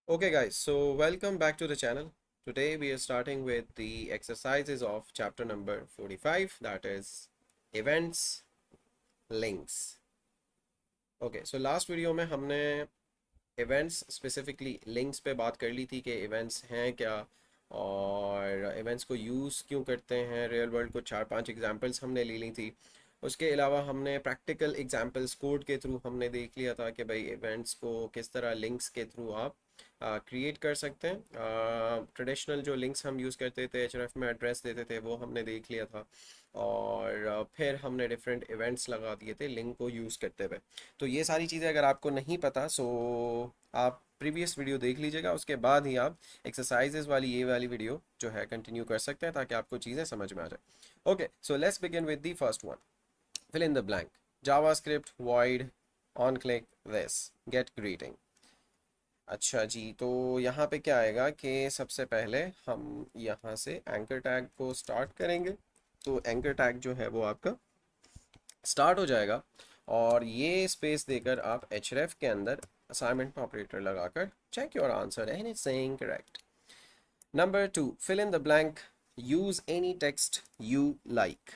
Okay guys, so welcome back to the channel. Today we are starting with the exercises of chapter number 45, that is events links. Okay, so last video में हमने events specifically links पे बात कर ली थी कि events हैं क्या और इवेंट्स को यूज़ क्यों करते हैं। रियल वर्ल्ड को चार पांच एग्जांपल्स हमने ले ली थी। उसके अलावा हमने प्रैक्टिकल एग्जांपल्स कोड के थ्रू हमने देख लिया था कि भाई इवेंट्स को किस तरह लिंक्स के थ्रू आप क्रिएट कर सकते हैं। ट्रेडिशनल जो लिंक्स हम यूज़ करते थे एचएरएफ में एड्रेस देते थे वो हमने देख लिया था। और फिर हमने डिफरेंट इवेंट्स लगा दिए थे लिंक को यूज़ करते हुए। तो ये सारी चीज़ें अगर आपको नहीं पता सो आप प्रीवियस वीडियो देख लीजिएगा, उसके बाद ही आप एक्सरसाइजेज वाली ये वाली वीडियो जो है कंटिन्यू कर सकते हैं ताकि आपको चीज़ें समझ में आ जाए। Okay, so let's begin with the first one. Fill in the blank. JavaScript void on click this get greeting. अच्छा जी, तो यहाँ पे क्या आएगा कि सबसे पहले हम यहाँ से एंकर टैग को स्टार्ट करेंगे। तो एंकर टैग जो है वो आपका स्टार्ट हो जाएगा और ये स्पेस देकर आप href के अंदर असाइनमेंट ऑपरेटर लगाकर check your answer and it's saying correct. Number two, fill in the blank, use any text you like.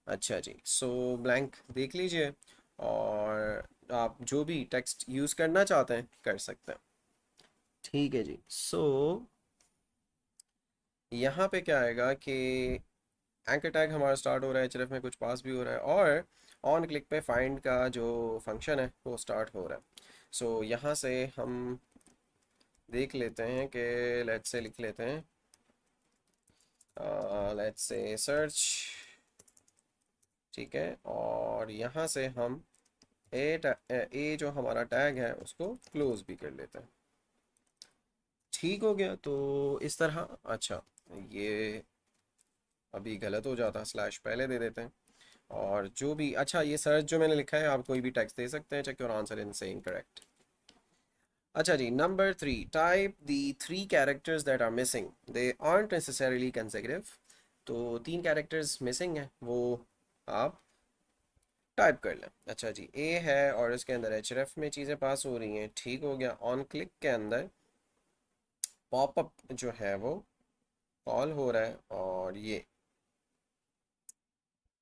अच्छा जी, सो ब्लैंक देख लीजिए और आप जो भी टेक्स्ट यूज करना चाहते हैं कर सकते हैं। ठीक है जी, सो यहाँ पे क्या आएगा कि एंकर टैग हमारा स्टार्ट हो रहा है, href में कुछ पास भी हो रहा है और ऑन क्लिक पे फाइंड का जो फंक्शन है वो स्टार्ट हो रहा है। सो यहाँ से हम देख लेते हैं कि लेट्स से लिख लेते हैं, लेट्स से सर्च। ठीक है, और यहाँ से हम ए जो हमारा टैग है उसको क्लोज भी कर लेते हैं। ठीक हो गया, तो इस तरह। अच्छा, ये अभी गलत हो जाता, स्लैश पहले दे देते हैं। और जो भी, अच्छा ये सर्च जो मैंने लिखा है आप कोई भी टेक्स्ट दे सकते हैं, चेक योर आंसर इन से इनकरेक्ट। अच्छा जी, number three, type the three characters that are missing, they aren't necessarily consecutive. तो तीन कैरेक्टर्स मिसिंग हैं वो आप टाइप कर लें। अच्छा जी, ए है और इसके अंदर एचएरएफ में चीज़ें पास हो रही हैं, ठीक हो गया। ऑन क्लिक के अंदर पॉपअप जो है वो कॉल हो रहा है और ये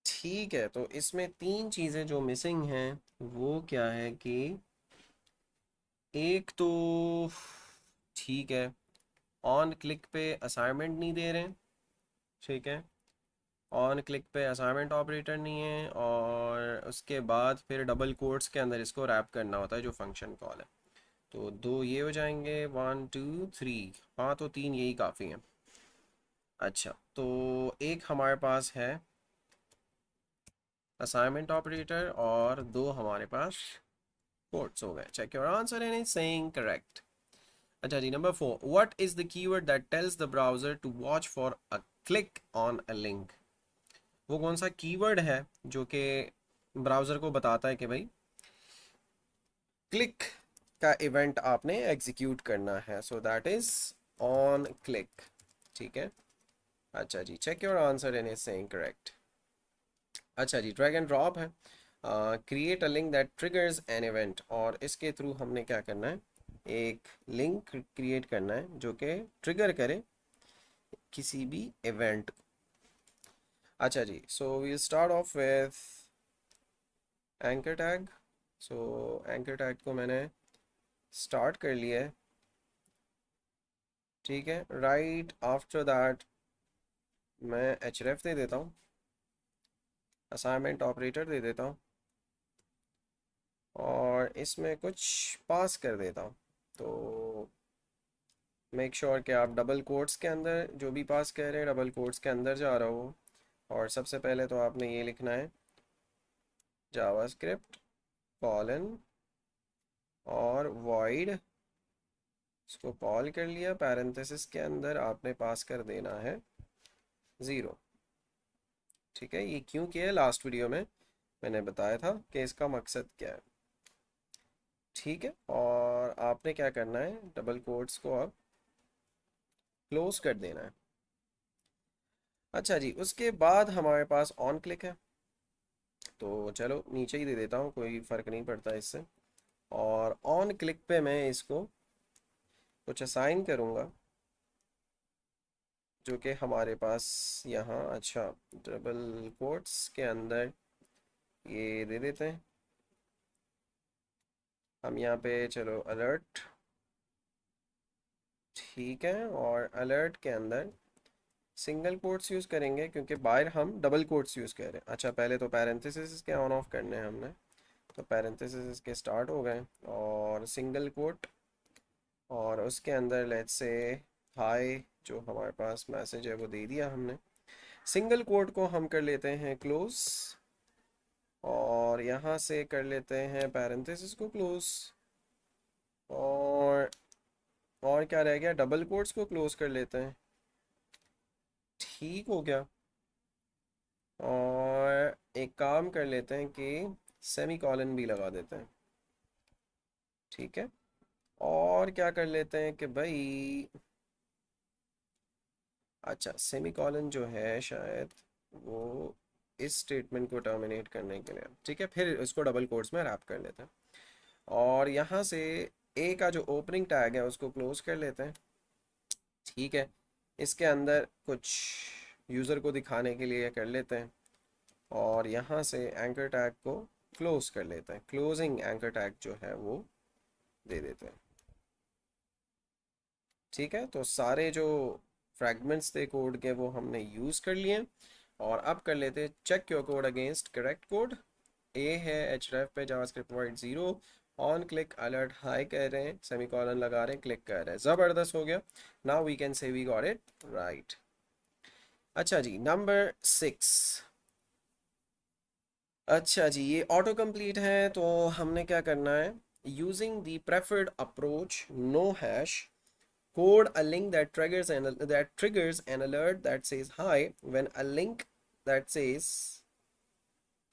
ठीक है। तो इसमें तीन चीज़ें जो मिसिंग हैं वो क्या है कि एक तो ठीक है, ऑन क्लिक पे असाइनमेंट नहीं दे रहे हैं। ठीक है, ऑन क्लिक पे असाइनमेंट ऑपरेटर नहीं है और उसके बाद फिर डबल कोट्स के अंदर इसको रैप करना होता है जो फंक्शन कॉल है। तो दो ये हो जाएंगे, वन टू थ्री। हाँ, तो तीन यही काफ़ी हैं। अच्छा, तो एक हमारे पास है असाइनमेंट ऑपरेटर और दो हमारे पास कोट्स हो गए। Check your answer and is saying correct. अच्छा जी, number four, what is the keyword that tells the browser to watch for a click on a link. वो कौन सा कीवर्ड है जो कि ब्राउज़र को बताता है कि भाई क्लिक का इवेंट आपने एग्जीक्यूट करना है। So that is on click. ठीक है। अच्छा जी, check your answer and is saying correct. अच्छा जी, ड्रैग एंड ड्रॉप है, create a link that triggers an event, और इसके थ्रू हमने क्या करना है, एक लिंक क्रिएट करना है जो कि ट्रिगर करे किसी भी इवेंट। अच्छा जी, so we start off with anchor tag. So anchor tag को मैंने स्टार्ट कर लिया है। ठीक है, राइट आफ्टर दैट मैं href दे देता हूँ, असाइनमेंट ऑपरेटर दे देता हूँ और इसमें कुछ पास कर देता हूँ। तो मेक श्योर कि आप डबल कोट्स के अंदर जो भी पास कर रहे हैं डबल कोट्स के अंदर जा रहा हो। और सबसे पहले तो आपने ये लिखना है, जावास्क्रिप्ट कॉलन और वॉइड, इसको कॉल कर लिया, पैरेंथेसिस के अंदर आपने पास कर देना है 0। ठीक है, ये क्यों किया है लास्ट वीडियो में मैंने बताया था कि इसका मकसद क्या है। ठीक है, और आपने क्या करना है, डबल कोट्स को अब क्लोज कर देना है। अच्छा जी, उसके बाद हमारे पास ऑन क्लिक है, तो चलो नीचे ही दे देता हूँ, कोई फ़र्क नहीं पड़ता इससे। और ऑन क्लिक पे मैं इसको कुछ असाइन करूँगा जो कि हमारे पास यहाँ, अच्छा, डबल कोट्स के अंदर ये दे देते हैं हम यहाँ पे। चलो अलर्ट, ठीक है, और अलर्ट के अंदर सिंगल कोट्स यूज़ करेंगे क्योंकि बाहर हम डबल कोट्स यूज़ कर रहे हैं। अच्छा, पहले तो पैरेंथेसिस के ऑन ऑफ करने हैं हमने, तो पैरेंथेसिस के स्टार्ट हो गए और सिंगल कोट, और उसके अंदर लेट्स से हाय जो हमारे पास मैसेज है वो दे दिया हमने। सिंगल कोट को हम कर लेते हैं क्लोज, और यहाँ से कर लेते हैं पैरेंथेसिस को क्लोज, और क्या रह गया, डबल कोट्स को क्लोज कर लेते हैं। ठीक हो गया। और एक काम कर लेते हैं कि सेमी कॉलन भी लगा देते हैं। ठीक है, और क्या कर लेते हैं कि भाई, अच्छा, सेमी कॉलन जो है शायद वो इस स्टेटमेंट को टर्मिनेट करने के लिए, ठीक है, फिर इसको डबल कोट्स में रैप कर लेते हैं। और यहाँ से ए का जो ओपनिंग टैग है उसको क्लोज कर लेते हैं। ठीक है, इसके अंदर कुछ यूज़र को दिखाने के लिए कर लेते हैं, और यहाँ से एंकर टैग को क्लोज कर लेते हैं। क्लोजिंग एंकर टैग जो है वो दे देते हैं। ठीक है, तो सारे जो फ्रैगमेंट्स थे कोड के वो हमने यूज़ कर लिए। और अब कर लेते हैं check your code against correct code. A है एचरेफ पे javascript void 0, on click alert hi कह रहे हैं, सेमी कॉलन लगा रहे हैं, क्लिक कर रहे हैं, ज़बरदस्त हो गया। Now we can say we got it right. अच्छा जी, नंबर 6। अच्छा जी, ये ऑटो कंप्लीट है, तो हमने क्या करना है, using the preferred approach no hash code a link that triggers an alert that says hi when a link that says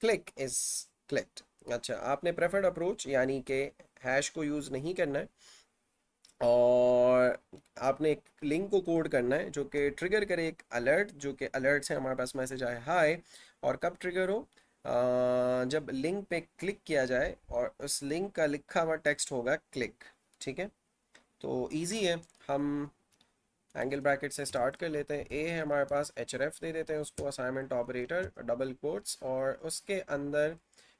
click is clicked। अच्छा, आपने प्रेफर्ड अप्रोच यानी कि हैश को यूज़ नहीं करना है, और आपने एक लिंक को कोड करना है जो कि ट्रिगर करे एक अलर्ट, जो कि अलर्ट से हमारे पास मैसेज आए हाय। और कब ट्रिगर हो, जब लिंक पे क्लिक किया जाए और उस लिंक का लिखा हुआ टेक्स्ट होगा क्लिक। ठीक है, तो इजी है। हम एंगल ब्रैकेट से स्टार्ट कर लेते हैं। ए है हमारे पास, एच एफ दे देते हैं उसको, असाइनमेंट ऑपरेटर, डबल कोट्स, और उसके अंदर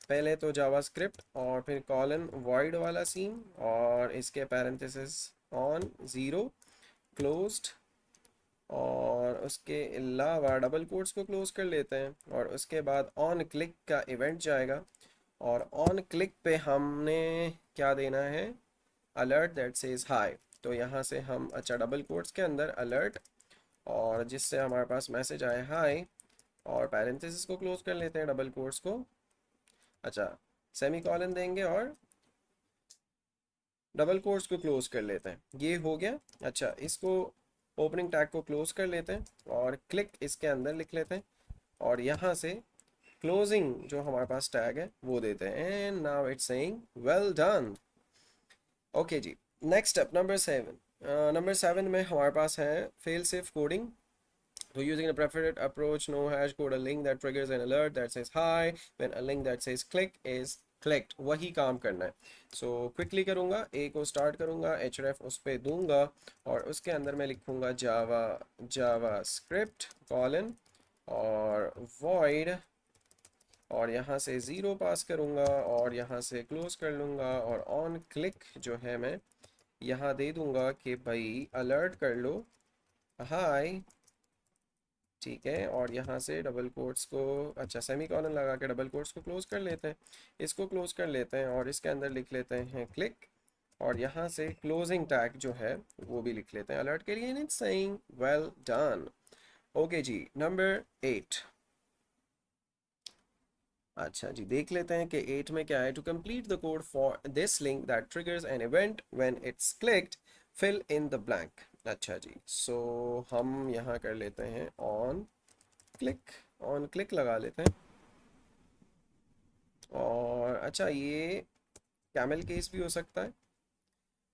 पहले तो जावास्क्रिप्ट और फिर कॉलन वॉइड वाला सीन, और इसके पैरेंथेसिस ऑन 0 क्लोज्ड, और उसके अलावा डबल कोट्स को क्लोज कर लेते हैं, और उसके बाद ऑन क्लिक का इवेंट जाएगा, और ऑन क्लिक पे हमने क्या देना है, अलर्ट दैट सेज हाई। तो यहाँ से हम, अच्छा, डबल कोट्स के अंदर अलर्ट, और जिससे हमारे पास मैसेज आए हाई, और पैरेंथेसिस को क्लोज कर लेते हैं, डबल कोट्स को, अच्छा, सेमी कॉलन देंगे और डबल कोट्स को क्लोज कर लेते हैं। ये हो गया। अच्छा, इसको ओपनिंग टैग को क्लोज कर लेते हैं और क्लिक इसके अंदर लिख लेते हैं, और यहाँ से क्लोजिंग जो हमारे पास टैग है वो देते हैं, and now it's saying well done. Okay जी, नेक्स्ट अप नंबर 7। नंबर 7 में हमारे पास है फेल सेफ कोडिंग। तो using a preferred approach, no hash code a link that triggers an alert that says hi when a link that says click is clicked। वही काम करना है। So quickly करूँगा, ए को स्टार्ट करूँगा, एच रेफ उस पर दूंगा, और उसके अंदर मैं लिखूँगा जावा स्क्रिप्ट कॉलन और void, और यहाँ से 0 पास करूँगा, और यहाँ से क्लोज कर लूँगा, और ऑन क्लिक जो है मैं यहाँ दे दूँगा कि भाई अलर्ट कर लो हाय। ठीक है, और यहाँ से डबल कोट्स को, अच्छा, सेमी कॉलन लगा के डबल कोट्स को क्लोज कर लेते हैं, इसको क्लोज कर लेते हैं, और इसके अंदर लिख लेते हैं क्लिक, और यहाँ से क्लोजिंग टैग जो है वो भी लिख लेते हैं अलर्ट के लिए, it's saying well done. Okay जी, नंबर 8। अच्छा जी, देख लेते हैं कि 8 में क्या है। To complete the code for this link that triggers an event when it's clicked, fill in the blank. अच्छा जी, सो हम यहाँ कर लेते हैं ऑन क्लिक, ऑन क्लिक लगा लेते हैं, और अच्छा, ये कैमल केस भी हो सकता है,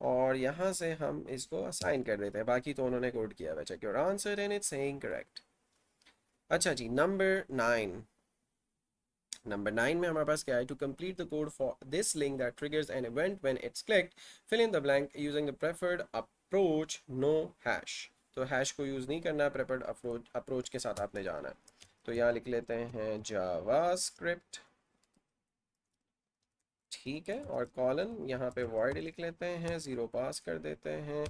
और यहाँ से हम इसको असाइन कर देते हैं, बाकी तो उन्होंने कोड किया हुआ। Check your answer and it's saying correct. अच्छा जी, नंबर 9। नंबर 9 में हमारे पास क्या है, to complete the code for this link that triggers an event when it's clicked, fill in the blank using the preferred approach no hash, तो hash को use नहीं करना है, प्रेफर्ड अप्रोच के साथ आपने जाना है। तो यहाँ लिख लेते हैं जावास्क्रिप्ट, ठीक है, और कॉलन यहाँ पे वॉइड लिख लेते हैं, ज़ीरो पास कर देते हैं,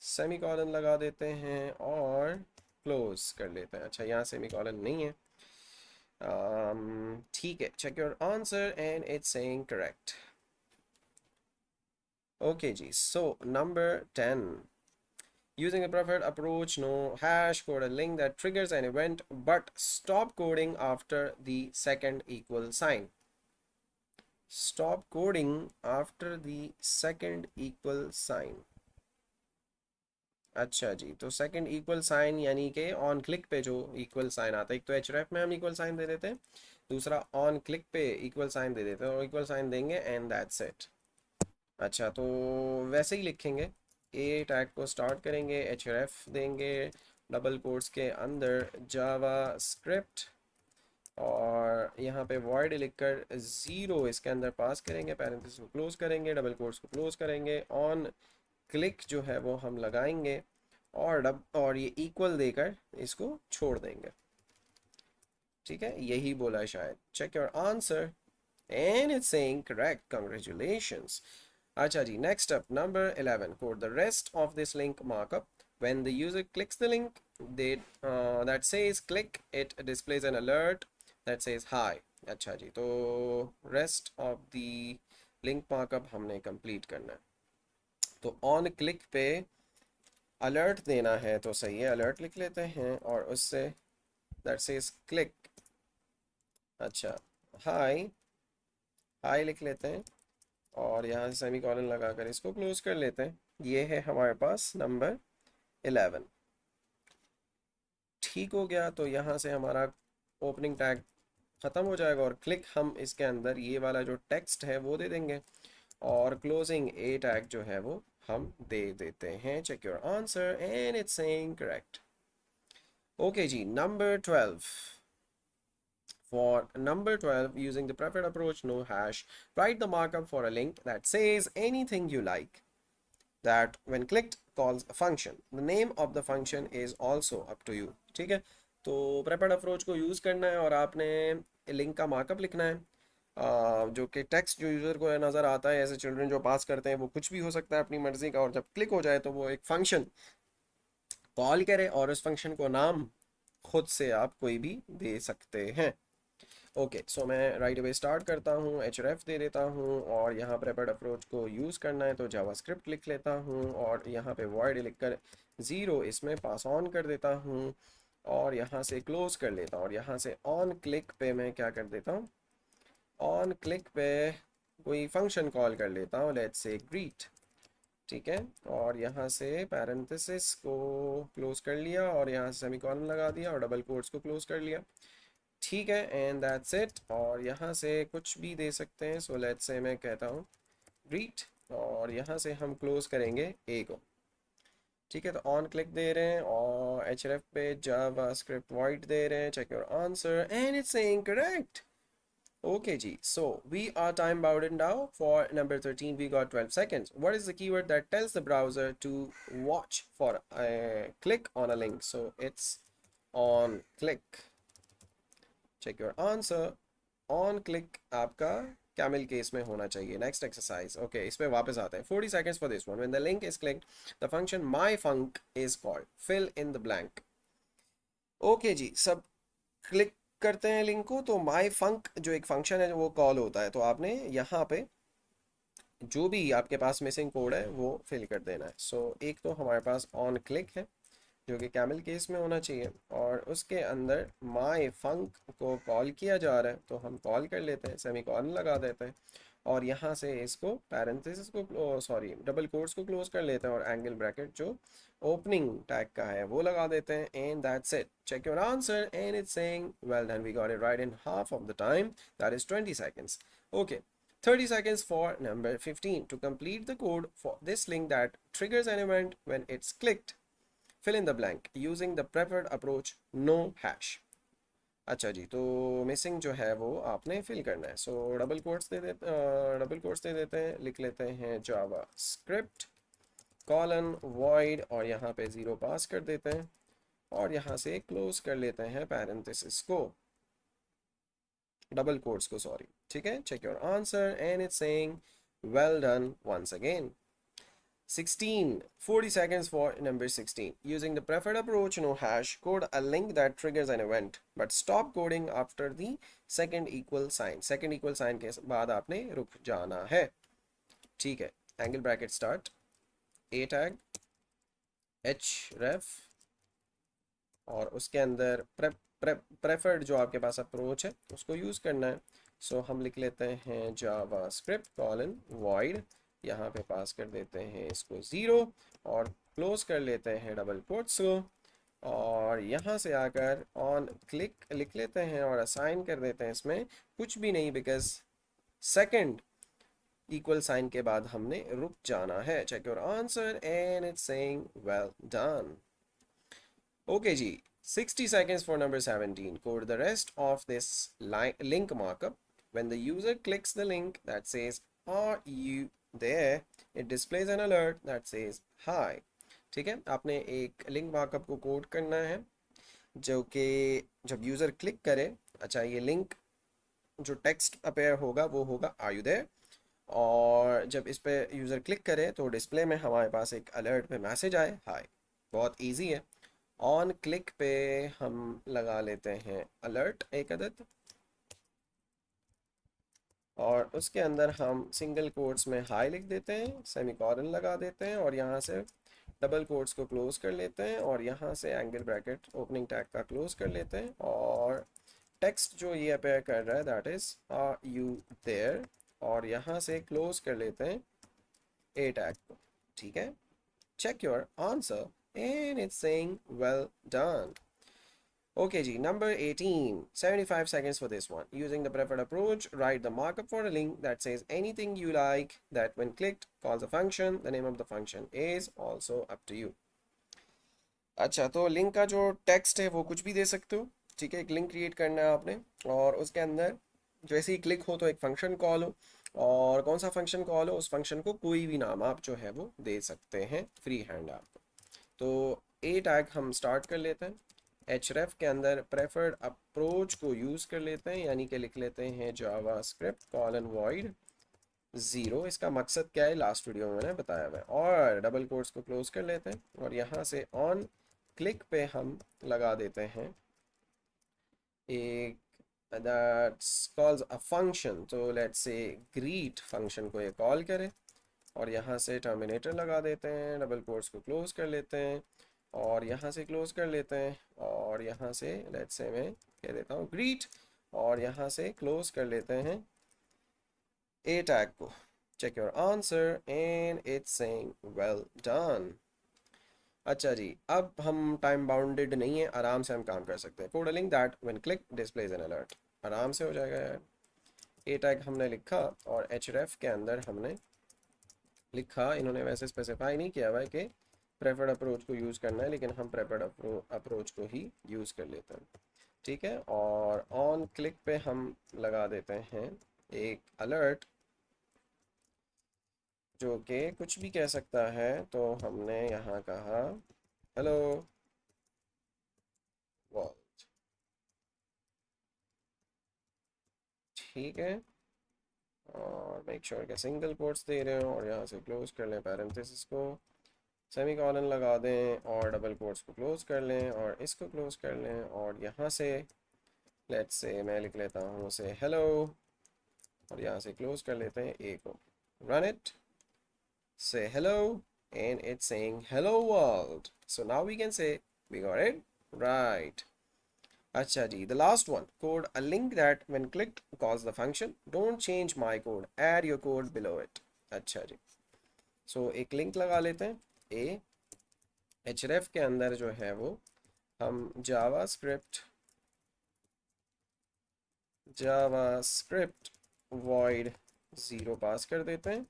सेमी कॉलन लगा देते हैं और क्लोज कर लेते हैं। अच्छा, यहाँ सेमी कॉलन नहीं है। ठीक है, check your answer and it's saying correct. Okay ji, so number 10. Using the preferred approach, no hash, code a link that triggers an event, but stop coding after the second equal sign. Stop coding after the second equal sign. अच्छा जी, तो second equal sign यानी कि on click पे जो equal sign आता है, एक तो href में हम इक्वल साइन दे देते हैं, दूसरा ऑन क्लिक पे इक्वल साइन दे देते हैं, और इक्वल साइन देंगे एंड दैट्स इट। अच्छा, तो वैसे ही लिखेंगे, ए टैग को स्टार्ट करेंगे, href देंगे, डबल कोट्स के अंदर जावा स्क्रिप्ट, और यहाँ पे void लिखकर ज़ीरो इसके अंदर पास करेंगे, पैरेंथेसिस को क्लोज करेंगे, डबल कोट्स को क्लोज करेंगे, ऑन क्लिक जो है वो हम लगाएंगे, और ये इक्वल देकर इसको छोड़ देंगे। ठीक है, यही बोला है शायद। Check your answer and it's saying correct, congratulations. अच्छा जी, next up number 11, code the rest of this link markup when the user clicks the link that says click, it displays an alert that says hi. अच्छा जी, तो rest of the link markup हमने complete करना है। तो on click पे alert देना है, तो सही है, अलर्ट लिख लेते हैं, और उससे दैट सेज क्लिक, अच्छा, हाय, हाय लिख लेते हैं, और यहाँ से सेमी कॉलन लगाकर इसको क्लोज कर लेते हैं। ये है हमारे पास नंबर 11। ठीक हो गया, तो यहाँ से हमारा ओपनिंग टैग ख़त्म हो जाएगा, और क्लिक हम इसके अंदर ये वाला जो टेक्स्ट है वो दे देंगे, और क्लोजिंग ए टैग जो है वो हम दे देते हैं। Check your answer and it's saying correct. Okay जी, number 12. For number 12, using the preferred approach, no hash, write the markup for a link that says anything you like, that when clicked calls a function. The name of the function is also up to you. ठीक है, तो preferred approach को use करना है, और आपने link का markup लिखना है, जो कि टेक्स्ट जो यूज़र को नज़र आता है, ऐसे चिल्ड्रन जो पास करते हैं वो कुछ भी हो सकता है अपनी मर्ज़ी का, और जब क्लिक हो जाए तो वो एक फंक्शन कॉल करे, और उस फंक्शन को नाम खुद से आप कोई भी दे सकते हैं। ओके, सो मैं राइट अवे स्टार्ट करता हूँ, href दे देता हूँ, और यहाँ प्रेफर्ड अप्रोच को यूज़ करना है तो जावास्क्रिप्ट लिख लेता हूँ, और यहाँ पे void लिखकर ज़ीरो इसमें पास ऑन कर देता हूँ, और यहाँ से क्लोज कर लेता हूँ, और यहाँ से ऑन क्लिक पे मैं क्या कर देता हूँ, ऑन क्लिक पे कोई फंक्शन कॉल कर लेता हूँ, लेट्स से ग्रीट। ठीक है, और यहाँ से पैरेंथेसिस को क्लोज कर लिया, और यहाँ से सेमीकोलन लगा दिया, और डबल कोट्स को क्लोज कर लिया। ठीक है, एंड दैट्स इट, और यहाँ से कुछ भी दे सकते हैं, सो लेट्स से मैं कहता हूँ ग्रीट, और यहाँ से हम क्लोज करेंगे ए को। ठीक है, तो ऑन क्लिक दे रहे हैं, और href पे जावास्क्रिप्ट void दे रहे हैं। Check your answer and it's saying correct. Okay, G. So we are time bounded now. For number 13, we got 12 seconds. What is the keyword that tells the browser to watch for a click on a link? So it's on click. Check your answer. On click आपका camel case में होना चाहिए। Next exercise. Okay, इस पे वापस आते हैं। 40 seconds for this one. When the link is clicked, the function myfunc is called. Fill in the blank. Okay जी, सब क्लिक करते हैं लिंक को, तो माई फंक जो एक फंक्शन है वो कॉल होता है, तो आपने यहाँ पे जो भी आपके पास मिसिंग कोड है वो फिल कर देना है। सो एक तो हमारे पास ऑन क्लिक है जो कि कैमल केस में होना चाहिए, और उसके अंदर माई फंक को कॉल किया जा रहा है, तो हम कॉल कर लेते हैं, सेमीकोलन लगा देते हैं, और यहाँ से इसको पैरेंथेसिस को सॉरी डबल कोट्स को क्लोज कर लेते हैं, और एंगल ब्रैकेट जो ओपनिंग टैग का है वो लगा देते हैं, and that's it. Check your answer and it's saying well done, we got it right in half of the time, that is 20 seconds. Okay, 30 seconds for number 15 to complete the code for this link that triggers an event when it's clicked. Fill in the blank using the preferred approach, no hash. अच्छा जी, तो missing जो है वो आपने fill करना है। सो double quotes दे देते हैं, लिख लेते हैं जावा स्क्रिप्ट, कॉलन वॉइड और यहाँ पे 0 पास कर देते हैं और यहाँ से क्लोज कर लेते हैं पैरेंथेसिस को, डबल कोट्स को, सॉरी। ठीक है, check your answer and it's saying well done once again. 16, 40 seconds for number 16. Using the preferred approach, no hash, code a link that triggers an event, but stop coding after the second equal sign. Second equal sign के बाद आपने रुक जाना है। ठीक है, angle bracket start, a tag, href और उसके अंदर प्रेफर्ड जो आपके पास अप्रोच है उसको यूज़ करना है। सो हम लिख लेते हैं जावास्क्रिप्ट कॉलन वॉइड, यहाँ पे पास कर देते हैं इसको 0 और क्लोज कर लेते हैं डबल कोट्स को, और यहाँ से आकर ऑन क्लिक लिख लेते हैं और असाइन कर देते हैं इसमें कुछ भी नहीं, बिकॉज सेकंड इक्वल साइन के बाद हमने रुक जाना है। Check your answer and it's saying well done. Okay जी, 60 seconds for number 17. Code the rest of this link markup. When the user clicks the link that says are you there, it displays an alert that says hi. ठीक है, आपने एक link markup को code करना है जो कि जब यूज़र क्लिक करे, अच्छा ये लिंक जो टेक्स्ट अपेयर होगा वो होगा आर यू देयर, और जब इस पे यूज़र क्लिक करे तो डिस्प्ले में हमारे पास एक अलर्ट पे मैसेज आए हाय। बहुत इजी है। ऑन क्लिक पे हम लगा लेते हैं अलर्ट एक अदद, और उसके अंदर हम सिंगल कोट्स में हाई लिख देते हैं, सेमीकोलन लगा देते हैं और यहाँ से डबल कोट्स को क्लोज कर लेते हैं और यहाँ से एंगल ब्रैकेट ओपनिंग टैग का क्लोज कर लेते हैं, और टेक्स्ट जो ये अपेयर कर रहा है that is are you there, और यहाँ से क्लोज कर लेते हैं ए टैग को। ठीक है, check your answer and it's saying well done. Okay ji, number 18, 75 seconds for this one. Using the preferred approach, write the markup for a link that says anything you like that when clicked calls a function. The name of the function is also up to you. अच्छा, तो link का जो text है वो कुछ भी दे सकते हो। ठीक है, एक लिंक क्रिएट करना है आपने और उसके अंदर जैसे ही क्लिक हो तो एक फंक्शन कॉल हो, और कौन सा फंक्शन कॉल हो उस फंक्शन को कोई भी नाम आप जो है वो दे सकते हैं फ्री हैंड आपको। तो ए टैग हम स्टार्ट कर लेते हैं, href के अंदर प्रेफर्ड अप्रोच को यूज़ कर लेते हैं, यानी कि लिख लेते हैं जावास्क्रिप्ट कॉलन वॉइड 0। इसका मकसद क्या है लास्ट वीडियो में मैंने बताया हुआ है, और डबल कोट्स को क्लोज कर लेते हैं और यहाँ से ऑन क्लिक पे हम लगा देते हैं एक that calls a function, तो let's say greet फंक्शन को ये कॉल करे, और यहाँ से टर्मिनेटर लगा देते हैं, डबल कोट्स को क्लोज कर लेते हैं और यहाँ से क्लोज कर लेते हैं, और यहाँ से लेट्स से मैं कह देता हूँ ग्रीट, और यहाँ से क्लोज कर लेते हैं ए टैग को। Check your answer and it's saying well done. अच्छा जी, अब हम टाइम बाउंडेड नहीं है, आराम से हम काम कर सकते हैं। Code a link that when click displays N alert, आराम से हो जाएगा यार। ए टैग हमने लिखा और href के अंदर हमने लिखा, इन्होंने वैसे स्पेसिफाई नहीं किया हुआ है कि प्रेफर्ड अप्रोच को यूज़ करना है, लेकिन हम प्रेफर्ड अप्रोच को ही यूज़ कर लेते हैं। ठीक है, और ऑन क्लिक पे हम लगा देते हैं एक अलर्ट जो कि कुछ भी कह सकता है, तो हमने यहाँ कहा हेलो वर्ल्ड। ठीक है, और मेक श्योर के सिंगल कोट्स दे रहे हो और यहाँ से क्लोज कर लें पैरेंथेसिस को, सेमीकोलन लगा दें और डबल कोट्स को क्लोज कर लें और इसको क्लोज कर लें, और यहाँ से लेट्स से मैं लिख लेता हूँ से हेलो, और यहाँ से क्लोज कर लेते हैं ए को। Run it, say hello and it's saying hello world. So now we can say we got it right. अच्छा जी, the last one, code a link that when clicked calls the function, don't change my code, add your code below it. अच्छा जी, सो एक link लगा लेते हैं ए, href के अंदर जो है वो हम जावास्क्रिप्ट वॉइड 0 पास कर देते हैं,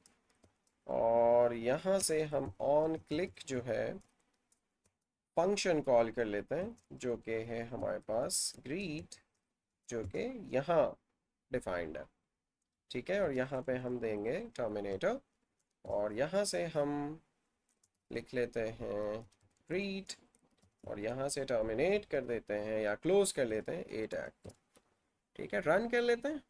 और यहाँ से हम ऑन क्लिक जो है फंक्शन कॉल कर लेते हैं जो कि है हमारे पास ग्रीट, जो कि यहाँ डिफाइंड है। ठीक है, और यहाँ पे हम देंगे टर्मिनेटर, और यहाँ से हम लिख लेते हैं ग्रीट और यहाँ से टर्मिनेट कर देते हैं या क्लोज कर लेते हैं ए टैग को। ठीक है, रन कर लेते हैं।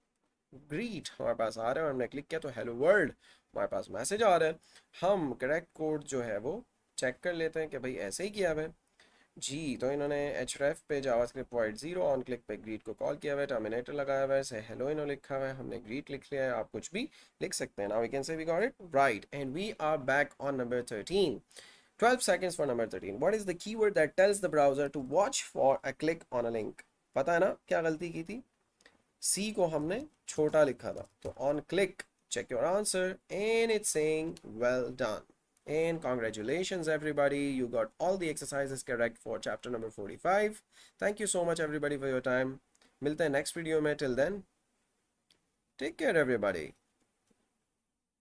ग्रीट हमारे पास आ रहा है, हमने क्लिक किया तो हेलो वर्ल्ड हमारे पास मैसेज आ रहा है। हम करेक्ट कोड जो है वो चेक कर लेते हैं कि भाई ऐसे ही किया हुआ है जी। तो इन्होंने href पे जावास्क्रिप्ट वॉइड 0 ऑन क्लिक पे ग्रीट को कॉल किया हुआ है, टर्मिनेटर लगाया हुआ है, से हेलो इन्होंने लिखा हुआ है, हमने ग्रीट लिख लिया है। आप कुछ भी लिख सकते हैं। Now we can say we got it right and we are back on number 13। 12 seconds for number 13. What is the keyword that tells the browser to watch for a click on a link? पता है ना क्या गलती की थी? C को हमने छोटा लिखा था, तो on click check your answer and it's saying well done. And congratulations everybody, you got all the exercises correct for chapter number 45. Thank you so much everybody for your time. मिलते हैं next video में, till then take care everybody.